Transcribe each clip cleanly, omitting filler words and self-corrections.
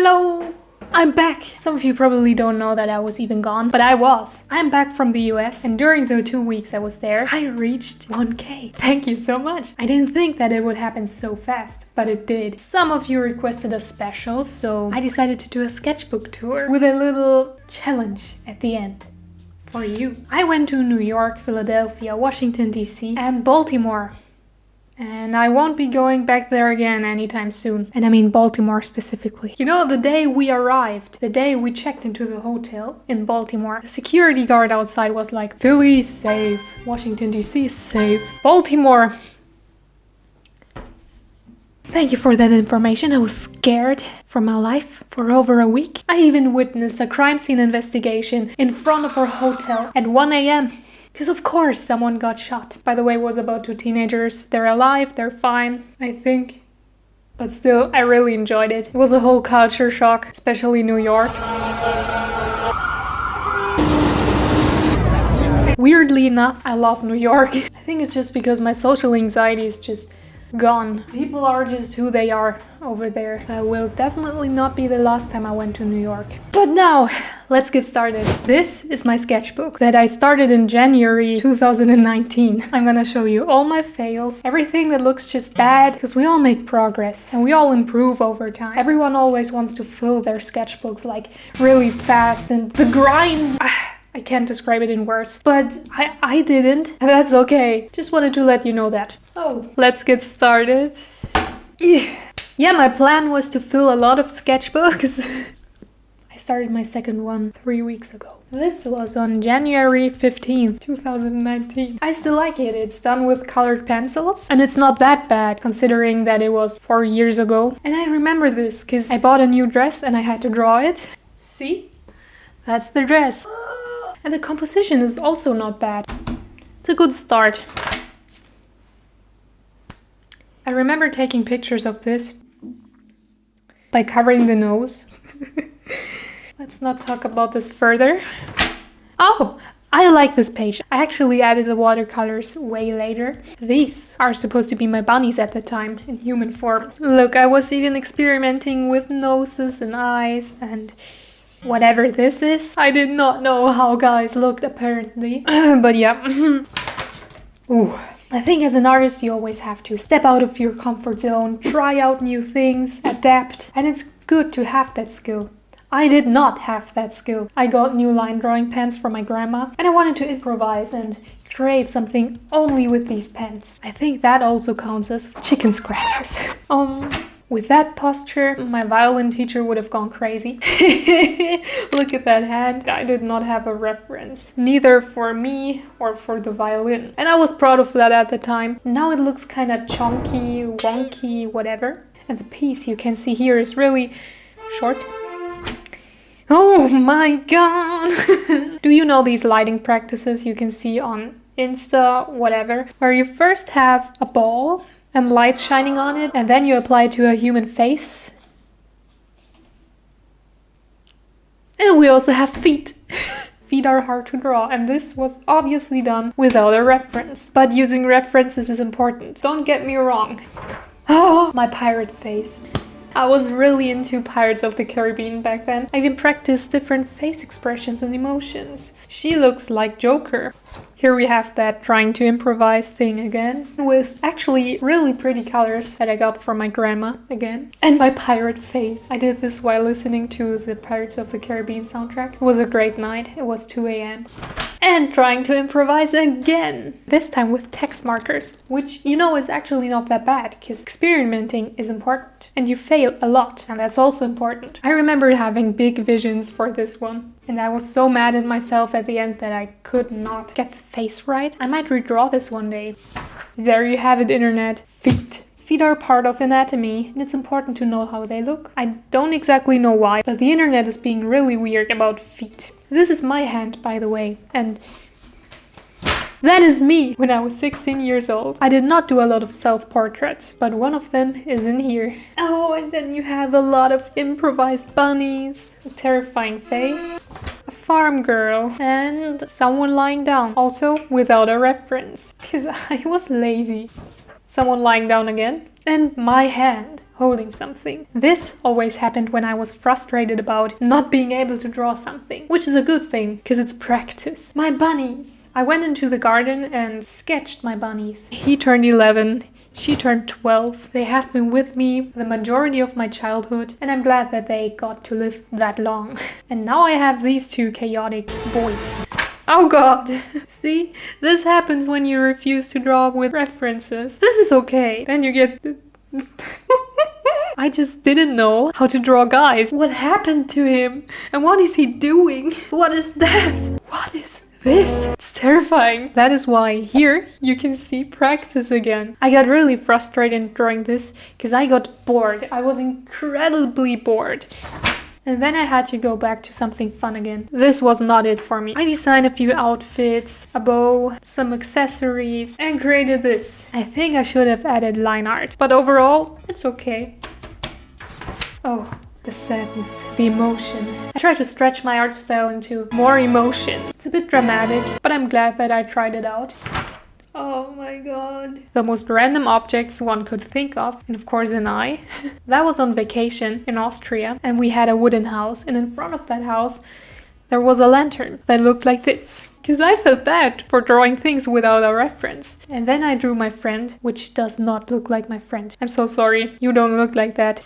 Hello! I'm back! Some of you probably don't know that I was even gone, but I was. I'm back from the US, and during the 2 weeks I was there, I reached 1K. Thank you so much! I didn't think that it would happen so fast, but it did. Some of you requested a special, so I decided to do a sketchbook tour with a little challenge at the end. For you. I went to New York, Philadelphia, Washington DC, and Baltimore. And I won't be going back there again anytime soon. And I mean Baltimore specifically. You know, the day we arrived, the day we checked into the hotel in Baltimore, the security guard outside was like, Philly, safe. Washington DC, safe. Baltimore. Thank you for that information. I was scared for my life for over a week. I even witnessed a crime scene investigation in front of our hotel at 1 a.m. Because of course someone got shot. By the way, it was about 2 teenagers. They're alive, they're fine, I think. But still, I really enjoyed it. It was a whole culture shock, especially New York. Weirdly enough, I love New York. I think it's just because my social anxiety is just gone. People are just who they are over there. That will definitely not be the last time I went to New York. But now, let's get started. This is my sketchbook that I started in January 2019. I'm gonna show you all my fails, everything that looks just bad, because we all make progress and we all improve over time. Everyone always wants to fill their sketchbooks like really fast, and the grind... I can't describe it in words, but I didn't. That's okay. Just wanted to let you know that. So, let's get started. Yeah, my plan was to fill a lot of sketchbooks. I started my second one 3 weeks ago. This was on January 15th, 2019. I still like it. It's done with colored pencils, and it's not that bad considering that it was 4 years ago. And I remember this because I bought a new dress and I had to draw it. See? That's the dress. And the composition is also not bad. It's a good start. I remember taking pictures of this by covering the nose. Let's not talk about this further. Oh, I like this page. I actually added the watercolors way later. These are supposed to be my bunnies at the time in human form. Look, I was even experimenting with noses and eyes and... whatever this is. I did not know how guys looked apparently. But yeah. Ooh. I think as an artist you always have to step out of your comfort zone, try out new things, adapt. And it's good to have that skill. I did not have that skill. I got new line drawing pens from my grandma and I wanted to improvise and create something only with these pens. I think that also counts as chicken scratches. With that posture, my violin teacher would have gone crazy. Look at that hand. I did not have a reference, neither for me or for the violin. And I was proud of that at the time. Now it looks kind of chunky, wonky, whatever. And the piece you can see here is really short. Oh my god! Do you know these lighting practices you can see on Insta, whatever, where you first have a ball and lights shining on it, and then you apply it to a human face. And we also have feet. Feet are hard to draw, and this was obviously done without a reference. But using references is important. Don't get me wrong. Oh, my pirate face. I was really into Pirates of the Caribbean back then. I even practiced different face expressions and emotions. She looks like Joker. Here we have that trying to improvise thing again, with actually really pretty colors that I got from my grandma again. And my pirate face. I did this while listening to the Pirates of the Caribbean soundtrack. It was a great night. It was 2 a.m. And trying to improvise again. This time with text markers, which you know is actually not that bad, because experimenting is important. And you fail a lot, and that's also important. I remember having big visions for this one. And I was so mad at myself at the end that I could not get the face right. I might redraw this one day. There you have it, internet. Feet. Feet are part of anatomy, and it's important to know how they look. I don't exactly know why, but the internet is being really weird about feet. This is my hand, by the way, and that is me when I was 16 years old. I did not do a lot of self-portraits, but one of them is in here. Oh, and then you have a lot of improvised bunnies, a terrifying face, a farm girl, and someone lying down, also without a reference, because I was lazy. Someone lying down again, and my hand. holding something. This always happened when I was frustrated about not being able to draw something, which is a good thing because it's practice. My bunnies. I went into the garden and sketched my bunnies. He turned 11. She turned 12. They have been with me the majority of my childhood, and I'm glad that they got to live that long. And now I have these two chaotic boys. Oh god! See? This happens when you refuse to draw with references. This is okay. Then you get... I just didn't know how to draw guys. What happened to him? And what is he doing? What is that? What is this? It's terrifying. That is why here you can see practice again. I got really frustrated drawing this because I got bored. I was incredibly bored. And then I had to go back to something fun again. This was not it for me. I designed a few outfits, a bow, some accessories, and created this. I think I should have added line art, but overall, it's okay. Oh, the sadness, the emotion. I tried to stretch my art style into more emotion. It's a bit dramatic, but I'm glad that I tried it out. Oh my god. The most random objects one could think of, and of course an eye. That was on vacation in Austria, and we had a wooden house, and in front of that house there was a lantern that looked like this. Because I felt bad for drawing things without a reference. And then I drew my friend, which does not look like my friend. I'm so sorry, you don't look like that.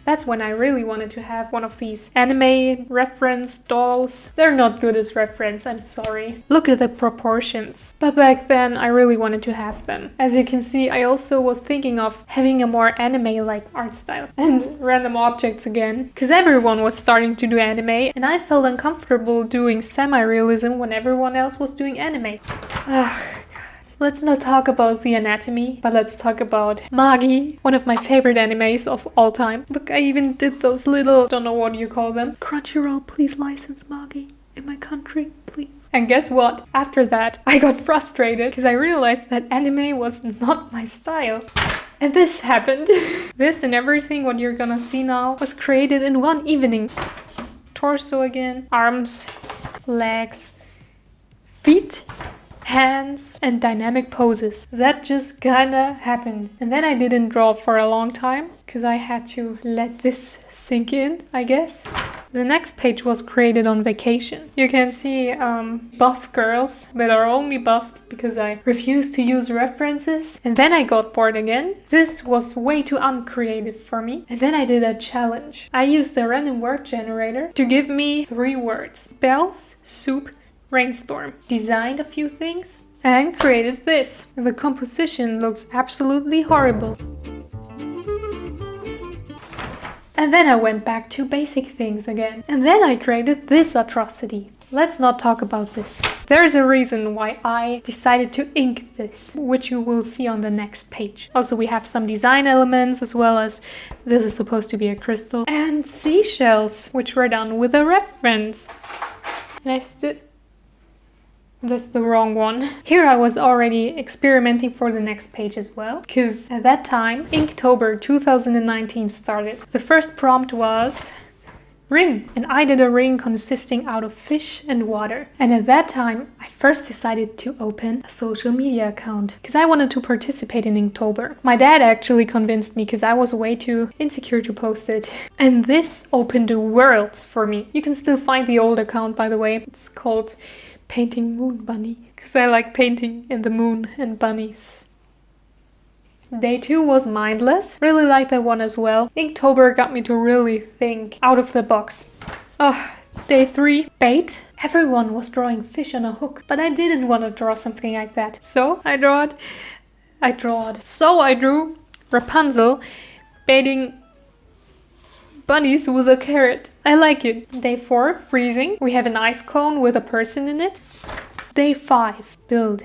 That's when I really wanted to have one of these anime reference dolls. They're not good as reference, I'm sorry. Look at the proportions. But back then I really wanted to have them. As you can see, I also was thinking of having a more anime-like art style. And random objects again. Because everyone was starting to do anime, and I felt uncomfortable doing semi-realism when everyone else was doing anime. Let's not talk about the anatomy, but let's talk about Magi, one of my favorite animes of all time. Look, I even did those little, don't know what you call them. Crunchyroll, please license Magi in my country, please. And guess what? After that, I got frustrated because I realized that anime was not my style. And this happened. This and everything what you're gonna see now was created in one evening. Torso again, arms, legs, feet, hands, and dynamic poses. That just kinda happened. And then I didn't draw for a long time because I had to let this sink in, I guess. The next page was created on vacation. You can see buff girls that are only buffed because I refused to use references. And then I got bored again. This was way too uncreative for me. And then I did a challenge. I used a random word generator to give me 3 words. Bells, soup, rainstorm. Designed a few things and created this. The composition looks absolutely horrible. And then I went back to basic things again. And then I created this atrocity. Let's not talk about this. There's a reason why I decided to ink this, which you will see on the next page. Also, we have some design elements as well as this is supposed to be a crystal. And seashells, which were done with a reference. And I stood... That's the wrong one. Here I was already experimenting for the next page as well, because at that time, Inktober 2019 started. The first prompt was ring, and I did a ring consisting out of fish and water. And at that time, I first decided to open a social media account, because I wanted to participate in Inktober. My dad actually convinced me, because I was way too insecure to post it. And this opened worlds for me. You can still find the old account, by the way. It's called Painting Moon Bunny, because I like painting in the moon and bunnies. Day 2 was mindless. Really liked that one as well. Inktober got me to really think out of the box. Day 3, bait. Everyone was drawing fish on a hook, but I didn't want to draw something like that. So I drew Rapunzel baiting bunnies with a carrot. I like it. Day 4, freezing. We have an ice cone with a person in it. Day 5, build.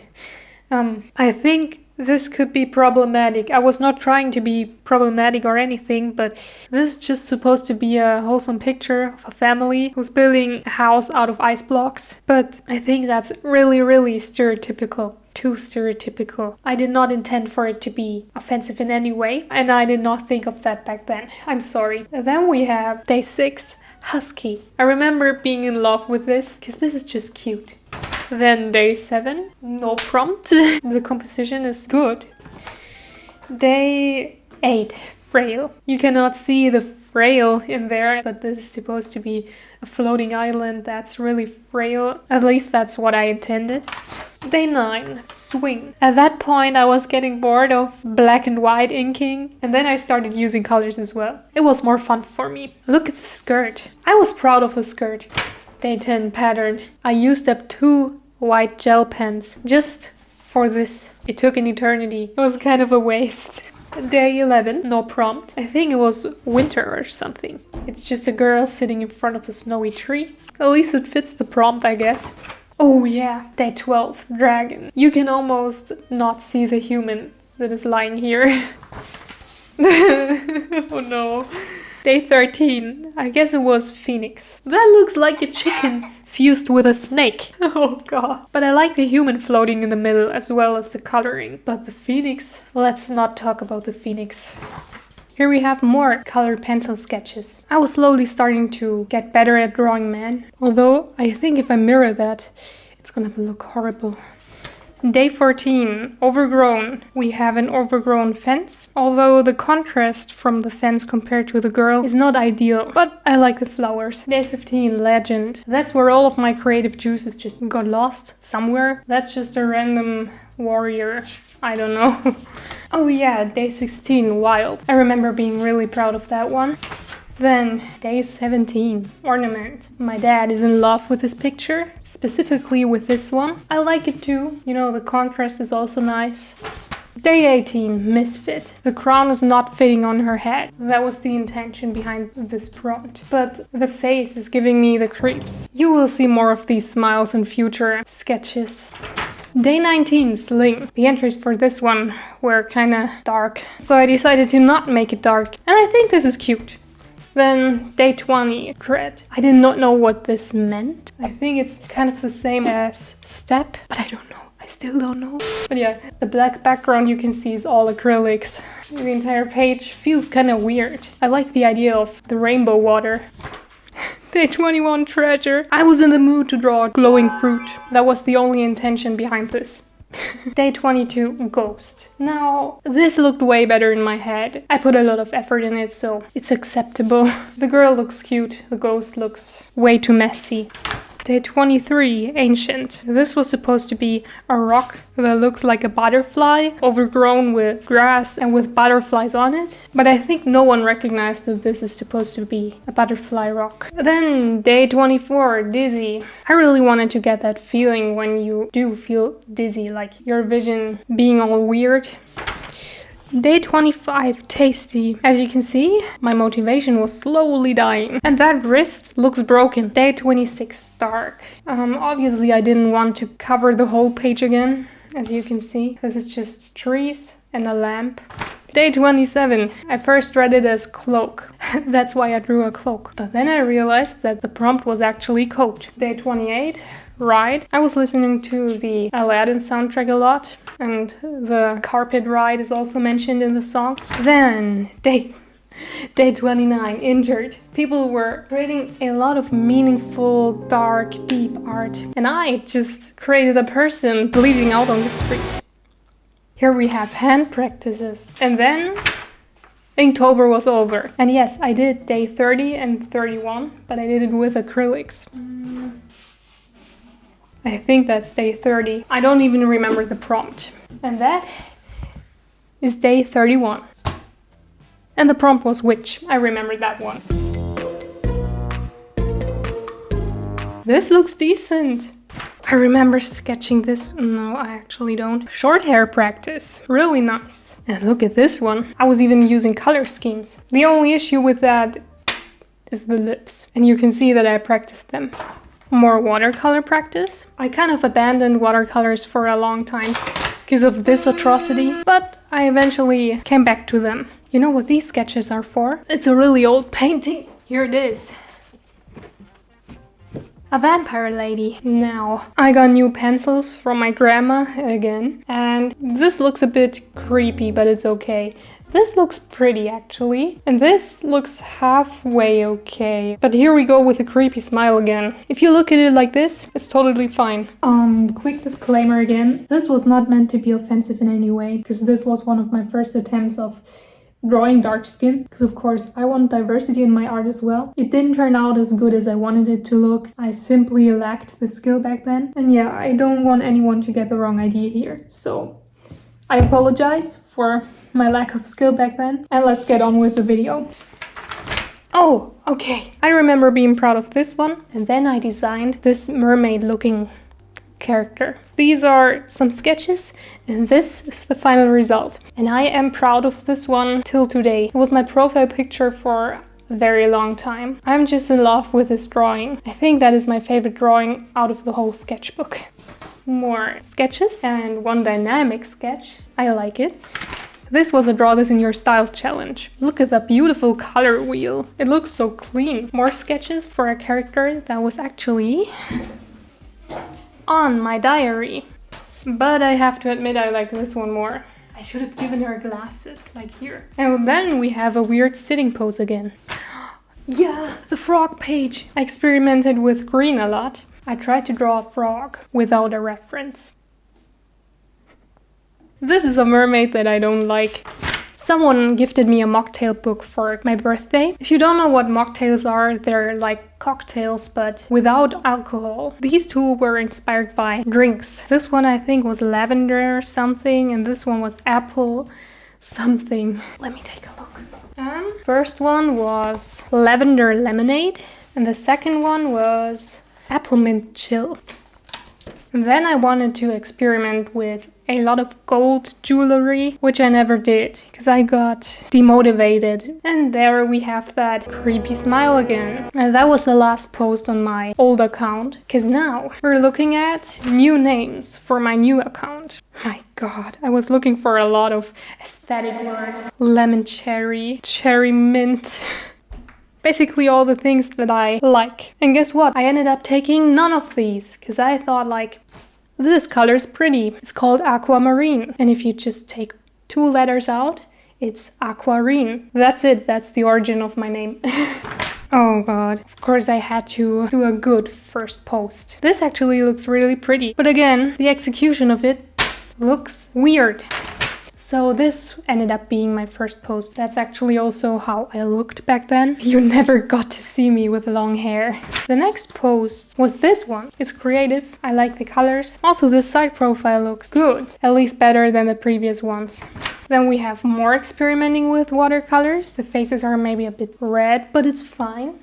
I think this could be problematic. I was not trying to be problematic or anything, but this is just supposed to be a wholesome picture of a family who's building a house out of ice blocks. But I think that's really, really stereotypical. Too stereotypical. I did not intend for it to be offensive in any way, and I did not think of that back then. I'm sorry. Then we have day 6, husky. I remember being in love with this, because this is just cute. Then day 7, no prompt. The composition is good. Day 8, frail. You cannot see the frail in there, but this is supposed to be a floating island that's really frail. At least that's what I intended. Day 9, swing. At that point I was getting bored of black and white inking, and then I started using colors as well. It was more fun for me. Look at the skirt. I was proud of the skirt. Day 10, pattern. I used up 2 white gel pens just for this. It took an eternity. It was kind of a waste. Day 11, no prompt. I think it was winter or something. It's just a girl sitting in front of a snowy tree. At least it fits the prompt, I guess. Oh yeah, day 12, dragon. You can almost not see the human that is lying here. Oh no. Day 13, I guess it was phoenix. That looks like a chicken fused with a snake. Oh god. But I like the human floating in the middle as well as the coloring. But the phoenix, let's not talk about the phoenix. Here we have more colored pencil sketches. I was slowly starting to get better at drawing men. Although I think if I mirror that, it's gonna look horrible. Day 14, overgrown. We have an overgrown fence. Although the contrast from the fence compared to the girl is not ideal, but I like the flowers. Day 15, legend. That's where all of my creative juices just got lost somewhere. That's just a random warrior. I don't know. Oh yeah, day 16, wild. I remember being really proud of that one. Then, day 17, ornament. My dad is in love with this picture, specifically with this one. I like it too. You know, the contrast is also nice. Day 18, misfit. The crown is not fitting on her head. That was the intention behind this prompt. But the face is giving me the creeps. You will see more of these smiles in future sketches. Day 19, sling. The entries for this one were kinda dark, so I decided to not make it dark. And I think this is cute. Then day 20, dread. I did not know what this meant. I think it's kind of the same as step, but I don't know. I still don't know. But yeah, the black background you can see is all acrylics. The entire page feels kind of weird. I like the idea of the rainbow water. Day 21, treasure. I was in the mood to draw glowing fruit. That was the only intention behind this. Day 22, ghost. Now, this looked way better in my head. I put a lot of effort in it, so it's acceptable. The girl looks cute, the ghost looks way too messy. Day 23, ancient. This was supposed to be a rock that looks like a butterfly, overgrown with grass and with butterflies on it. But I think no one recognized that this is supposed to be a butterfly rock. Then, day 24, dizzy. I really wanted to get that feeling when you do feel dizzy, like your vision being all weird. Day 25, tasty. As you can see, my motivation was slowly dying. And that wrist looks broken. Day 26, dark. Obviously I didn't want to cover the whole page again, as you can see. This is just trees and a lamp. Day 27, I first read it as cloak. That's why I drew a cloak. But then I realized that the prompt was actually coat. Day 28, ride. I was listening to the Aladdin soundtrack a lot, and the carpet ride is also mentioned in the song. Then, day 29, injured. People were creating a lot of meaningful, dark, deep art, and I just created a person bleeding out on the street. Here we have hand practices. And then Inktober was over. And yes, I did day 30 and 31, but I did it with acrylics. I think that's day 30. I don't even remember the prompt. And that is day 31. And the prompt was witch. I remember that one. This looks decent. I remember sketching this. No, I actually don't. Short hair practice. Really nice. And look at this one. I was even using color schemes. The only issue with that is the lips. And you can see that I practiced them. More watercolor practice. I kind of abandoned watercolors for a long time because of this atrocity, but I eventually came back to them. You know what these sketches are for? It's a really old painting. Here it is. A vampire lady. Now, I got new pencils from my grandma again, and this looks a bit creepy, but it's okay. This looks pretty actually, and this looks halfway okay. But here we go with a creepy smile again. If you look at it like this, it's totally fine. Quick disclaimer again. This was not meant to be offensive in any way, because this was one of my first attempts of drawing dark skin, because of course I want diversity in my art as well. It didn't turn out as good as I wanted it to look. I simply lacked the skill back then. And yeah, I don't want anyone to get the wrong idea here. So I apologize for my lack of skill back then. And let's get on with the video. Oh, okay. I remember being proud of this one. And then I designed this mermaid looking character. These are some sketches and this is the final result. And I am proud of this one till today. It was my profile picture for a very long time. I'm just in love with this drawing. I think that is my favorite drawing out of the whole sketchbook. More sketches and one dynamic sketch. I like it. This was a Draw This in Your Style challenge. Look at that beautiful color wheel. It looks so clean. More sketches for a character that was actually on my diary. But I have to admit I like this one more. I should have given her glasses, like here. And then we have a weird sitting pose again. Yeah, the frog page. I experimented with green a lot. I tried to draw a frog without a reference. This is a mermaid that I don't like. Someone gifted me a mocktail book for my birthday. If you don't know what mocktails are, they're like cocktails but without alcohol. These two were inspired by drinks. This one I think was lavender something and this one was apple something. Let me take a look. First one was lavender lemonade and the second one was apple mint chill. And then I wanted to experiment with a lot of gold jewelry, which I never did because I got demotivated. And there we have that creepy smile again. And that was the last post on my old account because now we're looking at new names for my new account. My god, I was looking for a lot of aesthetic words. Lemon cherry, cherry mint. Basically all the things that I like. And guess what? I ended up taking none of these because I thought like, this color is pretty. It's called aquamarine. And if you just take 2 letters out, it's aquarine. That's it. That's the origin of my name. Oh god. Of course I had to do a good first post. This actually looks really pretty. But again, the execution of it looks weird. So this ended up being my first post. That's actually also how I looked back then. You never got to see me with long hair. The next post was this one. It's creative. I like the colors. Also, this side profile looks good. At least better than the previous ones. Then we have more experimenting with watercolors. The faces are maybe a bit red, but it's fine.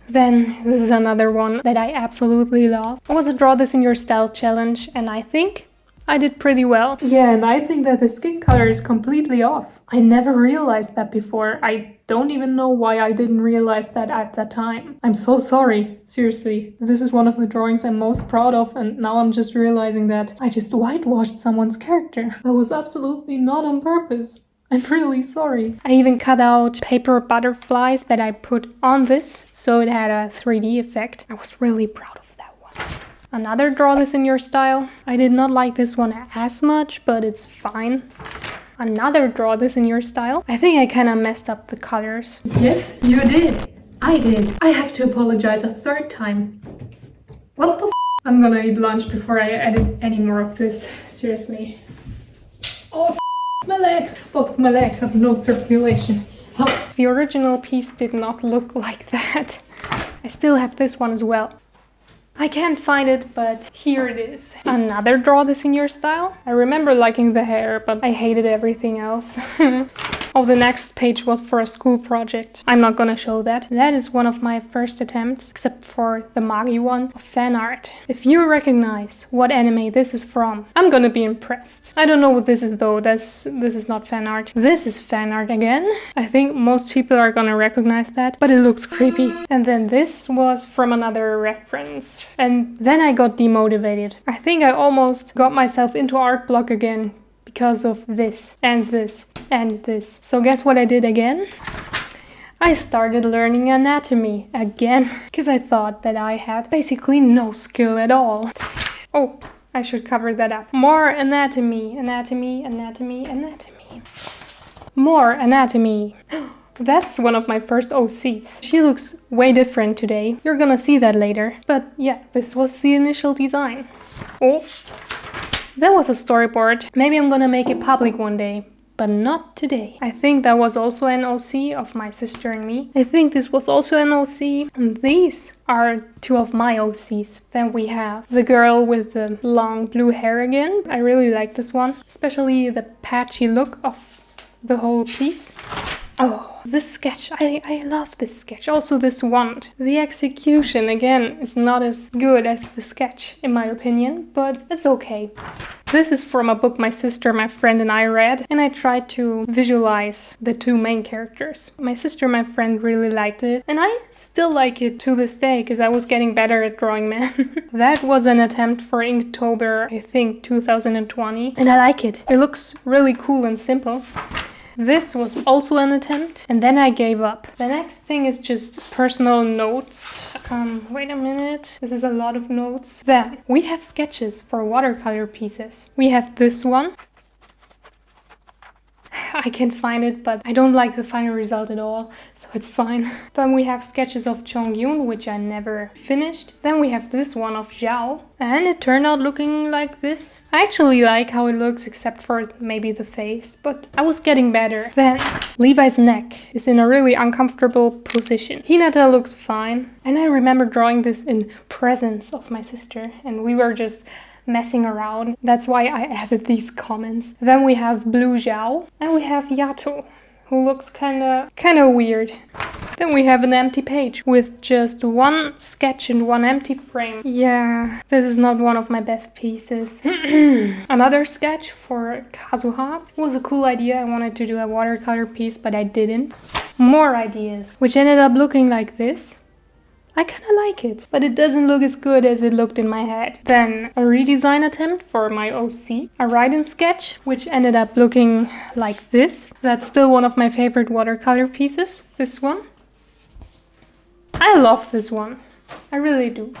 Then this is another one that I absolutely love. It was a Draw This in Your Style challenge, and I think I did pretty well. Yeah, and I think that the skin color is completely off. I never realized that before. I don't even know why I didn't realize that at that time. I'm so sorry, seriously. This is one of the drawings I'm most proud of and now I'm just realizing that I just whitewashed someone's character. That was absolutely not on purpose. I'm really sorry. I even cut out paper butterflies that I put on this so it had a 3D effect. I was really proud of that one. Another Draw This in Your Style. I did not like this one as much, but it's fine. Another Draw This in Your Style. I think I kind of messed up the colors. Yes, you did. I did. I have to apologize a third time. What the f? I'm gonna eat lunch before I edit any more of this. Seriously. Oh, f my legs. Both of my legs have no circulation. Help. The original piece did not look like that. I still have this one as well. I can't find it, but here it is. Another Draw This in Your Style. I remember liking the hair, but I hated everything else. Oh, the next page was for a school project. I'm not gonna show that. That is one of my first attempts, except for the Magi one, of fan art. If you recognize what anime this is from, I'm gonna be impressed. I don't know what this is though. This is not fan art. This is fan art again. I think most people are gonna recognize that, but it looks creepy. And then this was from another reference. And then I got demotivated. I think I almost got myself into art block again because of this and this and this. So guess what I did again? I started learning anatomy again because I thought that I had basically no skill at all. Oh, I should cover that up. More anatomy, anatomy, anatomy, anatomy. More anatomy. That's one of my first OCs. She looks way different today. You're gonna see that later. But yeah, this was the initial design. Oh, that was a storyboard. Maybe I'm gonna make it public one day. but not today. I think that was also an OC of my sister and me. I think this was also an OC. And these are two of my OCs. Then we have the girl with the long blue hair again. I really like this one, especially the patchy look of the whole piece. Oh, this sketch, I love this sketch. Also this wand. The execution, again, is not as good as the sketch, in my opinion, but it's okay. This is from a book my sister, my friend, and I read, and I tried to visualize the two main characters. My sister and my friend really liked it, and I still like it to this day, because I was getting better at drawing men. That was an attempt for Inktober, I think, 2020, and I like it. It looks really cool and simple. This was also an attempt, and then I gave up. The next thing is just personal notes. Wait a minute. This is a lot of notes. Then we have sketches for watercolor pieces. We have this one. I can find it, but I don't like the final result at all, so it's fine. Then we have sketches of Chongyun, which I never finished. Then we have this one of Zhao, and it turned out looking like this. I actually like how it looks, except for maybe the face, but I was getting better. Then Levi's neck is in a really uncomfortable position. Hinata looks fine, and I remember drawing this in presence of my sister, and we were just messing around. That's why I added these comments. Then we have Blue Zhao, and we have Yato, who looks kinda weird. Then we have an empty page with just one sketch and one empty frame. Yeah, this is not one of my best pieces. Another sketch for Kazuha. It was a cool idea. I wanted to do a watercolor piece, but I didn't. More ideas, which ended up looking like this. I kinda like it, but it doesn't look as good as it looked in my head. Then a redesign attempt for my OC, a write-in sketch, which ended up looking like this. That's still one of my favorite watercolor pieces, this one. I love this one, I really do.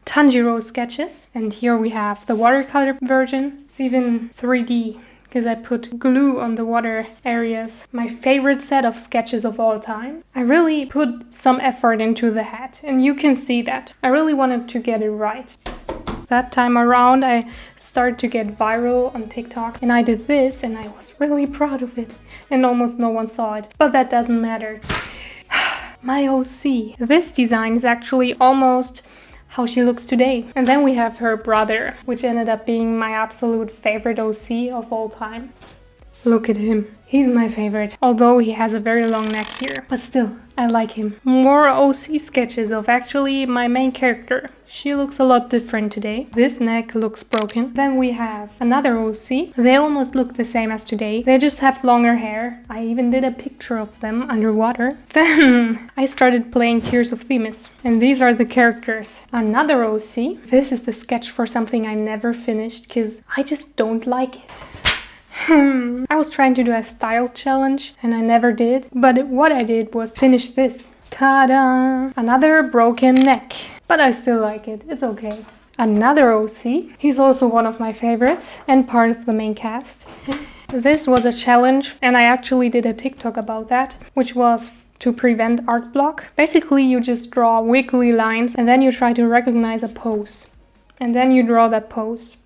Tanjiro sketches, and here we have the watercolor version. It's even 3D. Because I put glue on the water areas. My favorite set of sketches of all time. I really put some effort into the hat, and you can see that. I really wanted to get it right. That time around I started to get viral on TikTok, and I did this, and I was really proud of it. And almost no one saw it, but that doesn't matter. My OC. This design is actually almost how she looks today. And then we have her brother, which ended up being my absolute favorite OC of all time. Look at him. He's my favorite, although he has a very long neck here. But still, I like him. More OC sketches of actually my main character. She looks a lot different today. This neck looks broken. Then we have another OC. They almost look the same as today. They just have longer hair. I even did a picture of them underwater. Then I started playing Tears of Themis. And these are the characters. Another OC. This is the sketch for something I never finished because I just don't like it. I was trying to do a style challenge and I never did, but what I did was finish this. Ta-da! Another broken neck, but I still like it, it's okay. Another OC, he's also one of my favorites and part of the main cast. This was a challenge and I actually did a TikTok about that, which was to prevent art block. Basically you just draw wiggly lines and then you try to recognize a pose. And then you draw that pose.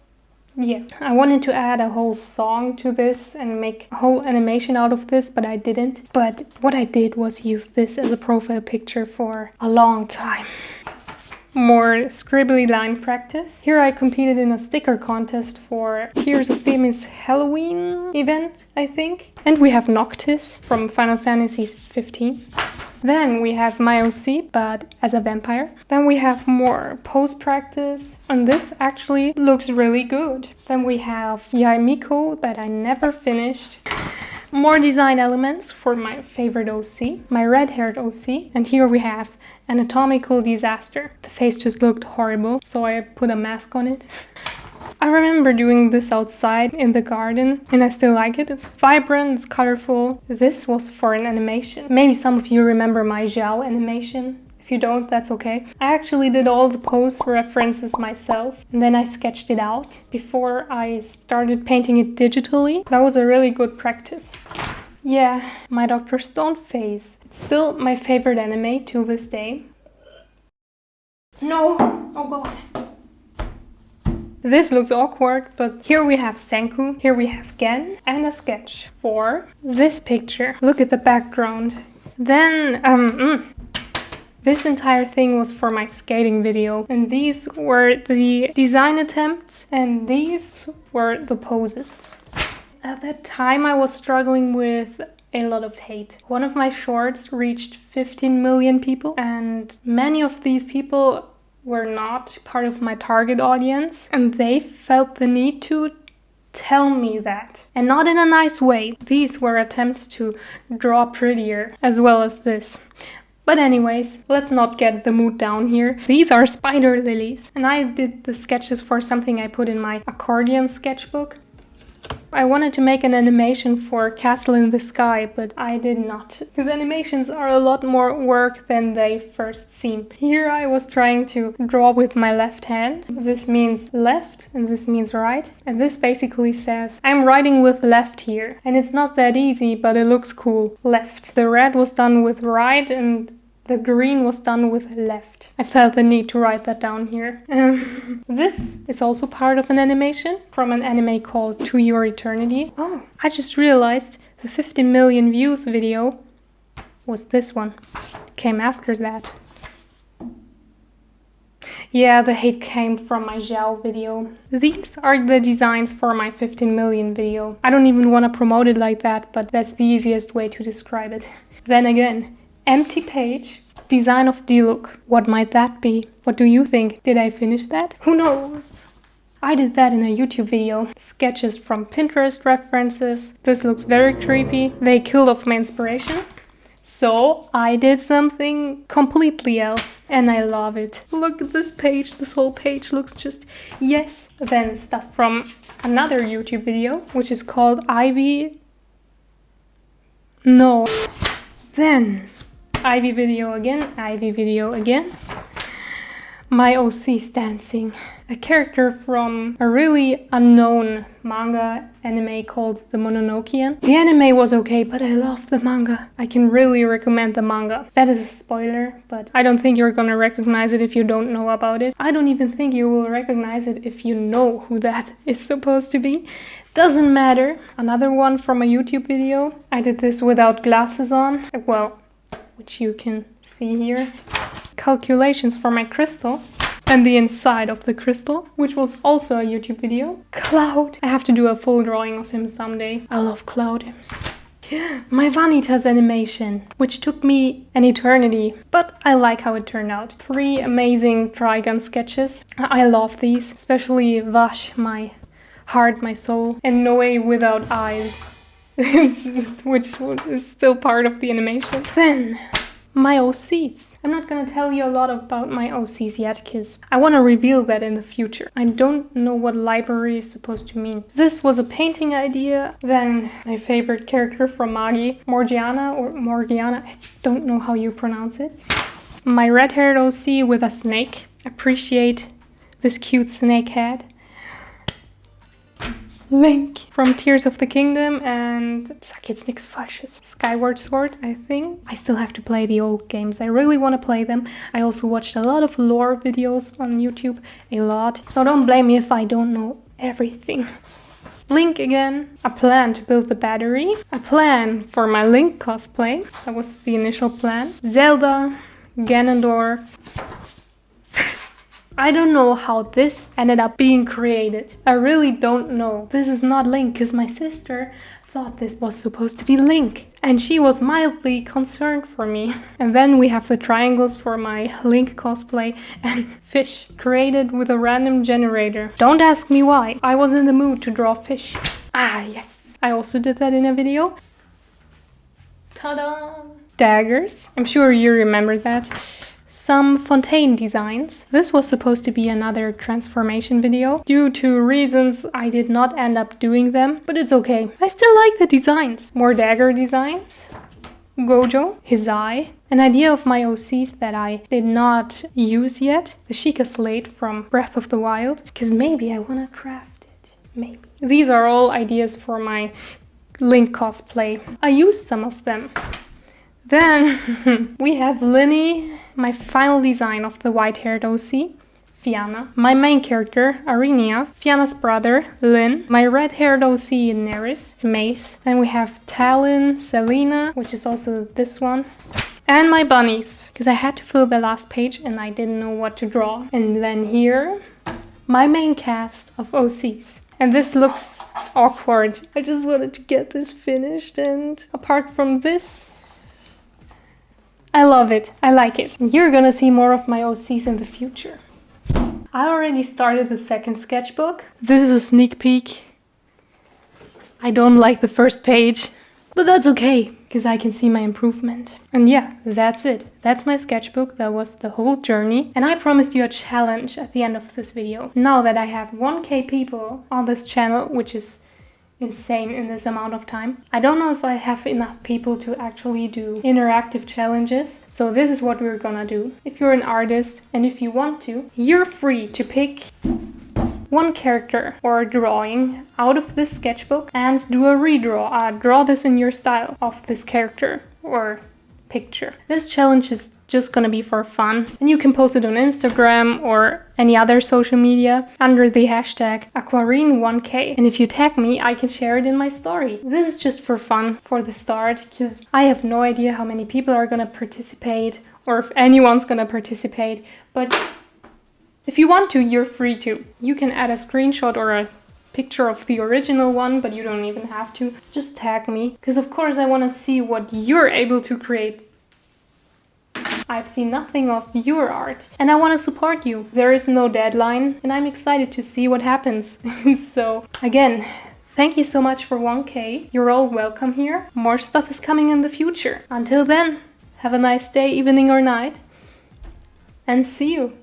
Yeah, I wanted to add a whole song to this and make a whole animation out of this, but I didn't. But what I did was use this as a profile picture for a long time. More scribbly line practice. Here I competed in a sticker contest for Tears of Themis Halloween event, I think. And we have Noctis from Final Fantasy 15. Then we have my OC, but as a vampire. Then we have more pose practice, and this actually looks really good. Then we have Yae Miko that I never finished. More design elements for my favorite OC, my red-haired OC. And here we have Anatomical Disaster. The face just looked horrible, so I put a mask on it. I remember doing this outside in the garden and I still like it. It's vibrant, it's colorful. This was for an animation. Maybe some of you remember my Zhao animation. If you don't, that's okay. I actually did all the pose references myself and then I sketched it out before I started painting it digitally. That was a really good practice. Yeah, my Dr. Stone face. It's still my favorite anime to this day. No! Oh god. This looks awkward, but here we have Senku, here we have Gen, and a sketch for this picture. Look at the background. Then, this entire thing was for my skating video, and these were the design attempts, and these were the poses. At that time, I was struggling with a lot of hate. One of my shorts reached 15 million people, and many of these people were not part of my target audience, and they felt the need to tell me that. And not in a nice way. These were attempts to draw prettier, as well as this. But anyways, let's not get the mood down here. These are spider lilies, and I did the sketches for something I put in my accordion sketchbook. I wanted to make an animation for Castle in the Sky, but I did not. Because animations are a lot more work than they first seem. Here I was trying to draw with my left hand. This means left and this means right. And this basically says, I'm writing with left here. And it's not that easy, but it looks cool. Left. The red was done with right and the green was done with left. I felt the need to write that down here. This is also part of an animation from an anime called To Your Eternity. Oh, I just realized the 50 million views video was this one. Came after that. Yeah, the hate came from my Zhao video. These are the designs for my 15 million video. I don't even want to promote it like that, but that's the easiest way to describe it. Then again, empty page, design of D-look. What might that be? What do you think? Did I finish that? Who knows? I did that in a YouTube video. Sketches from Pinterest references. This looks very creepy. They killed off my inspiration. So I did something completely else. And I love it. Look at this page. This whole page looks just yes. Then stuff from another YouTube video, which is called Ivy. No. Then Ivy video again. My OC's dancing. A character from a really unknown manga anime called The Mononokean. The anime was okay, but I love the manga. I can really recommend the manga. That is a spoiler, but I don't think you're gonna recognize it if you don't know about it. I don't even think you will recognize it if you know who that is supposed to be. Doesn't matter. Another one from a YouTube video. I did this without glasses on. Well, which you can see here. Calculations for my crystal and the inside of the crystal, which was also a YouTube video. Cloud. I have to do a full drawing of him someday. I love Cloud. My Vanitas animation, which took me an eternity, but I like how it turned out. 3 amazing Trigun sketches. I love these, especially Vash, my heart, my soul, and Noe without eyes. Which is still part of the animation. Then, my OCs. I'm not gonna tell you a lot about my OCs yet, because I want to reveal that in the future. I don't know what library is supposed to mean. This was a painting idea. Then, my favorite character from Magi, Morgiana, I don't know how you pronounce it. My red-haired OC with a snake. Appreciate this cute snake head. Link from Tears of the Kingdom and Sag jetzt nix Falsches. Skyward Sword, I think. I still have to play the old games. I really want to play them. I also watched a lot of lore videos on YouTube. A lot. So don't blame me if I don't know everything. Link again. A plan to build the battery. A plan for my Link cosplay. That was the initial plan. Zelda. Ganondorf. I don't know how this ended up being created. I really don't know. This is not Link, because my sister thought this was supposed to be Link. And she was mildly concerned for me. And then we have the triangles for my Link cosplay and fish created with a random generator. Don't ask me why. I was in the mood to draw fish. Ah, yes. I also did that in a video. Ta-da! Daggers. I'm sure you remember that. Some Fontaine designs. This was supposed to be another transformation video. Due to reasons, I did not end up doing them, but it's okay. I still like the designs. More dagger designs. Gojo, his eye. An idea of my OCs that I did not use yet. The Sheikah Slate from Breath of the Wild. Because maybe I want to craft it. Maybe. These are all ideas for my Link cosplay. I used some of them. Then we have Linny. My final design of the white-haired OC, Fianna. My main character, Arinia. Fianna's brother, Lynn. My red-haired OC, Neris, Mace. Then we have Talon, Selena, which is also this one. And my bunnies, because I had to fill the last page and I didn't know what to draw. And then here, my main cast of OCs. And this looks awkward. I just wanted to get this finished, and apart from this, I love it. I like it. You're gonna see more of my OCs in the future. I already started the second sketchbook. This is a sneak peek. I don't like the first page, but that's okay, because I can see my improvement. And yeah, that's it. That's my sketchbook. That was the whole journey. And I promised you a challenge at the end of this video. Now that I have 1K people on this channel, which is insane in this amount of time, I don't know if I have enough people to actually do interactive challenges. So this is what we're gonna do. If you're an artist and if you want to, you're free to pick one character or drawing out of this sketchbook and do a redraw. Draw this in your style of this character or picture. This challenge is just gonna be for fun, and you can post it on Instagram or any other social media under the hashtag Aquarine1K. And if you tag me, I can share it in my story. This is just for fun for the start, because I have no idea how many people are gonna participate or if anyone's gonna participate. But if you want to, you're free to. You can add a screenshot or a picture of the original one, but you don't even have to. Just tag me, because of course I want to see what you're able to create. I've seen nothing of your art and I want to support you. There is no deadline and I'm excited to see what happens. So again, thank you so much for 1K. You're all welcome here. More stuff is coming in the future. Until then, have a nice day, evening or night, and see you.